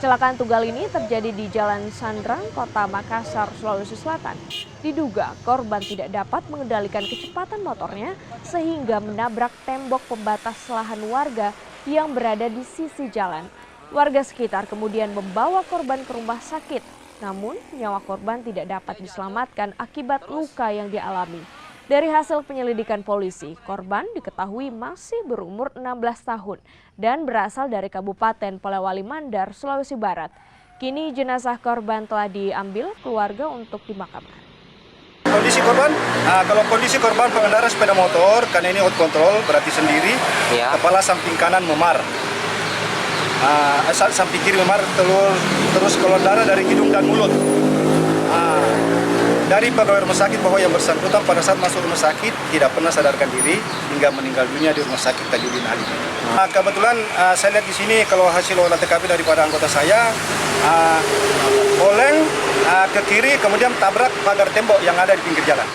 Kecelakaan tunggal ini terjadi di Jalan Sandrang, Kota Makassar, Sulawesi Selatan. Diduga korban tidak dapat mengendalikan kecepatan motornya sehingga menabrak tembok pembatas lahan warga yang berada di sisi jalan. Warga sekitar kemudian membawa korban ke rumah sakit, namun nyawa korban tidak dapat diselamatkan akibat luka yang dialami. Dari hasil penyelidikan polisi, korban diketahui masih berumur 16 tahun dan berasal dari Kabupaten Polewali Mandar, Sulawesi Barat. Kini jenazah korban telah diambil keluarga untuk dimakamkan. Kondisi korban, kalau kondisi korban pengendara sepeda motor, karena ini out control, berarti sendiri, kepala samping kanan memar. Samping kiri memar, terus keluar darah dari hidung dan mulut. Dari pegawai rumah sakit bahwa yang bersangkutan pada saat masuk rumah sakit tidak pernah sadarkan diri hingga meninggal dunia di rumah sakit Tajudin Ali. Kebetulan saya lihat di sini kalau hasil olah TKP daripada anggota saya, oleng ke kiri kemudian tabrak pagar tembok yang ada di pinggir jalan.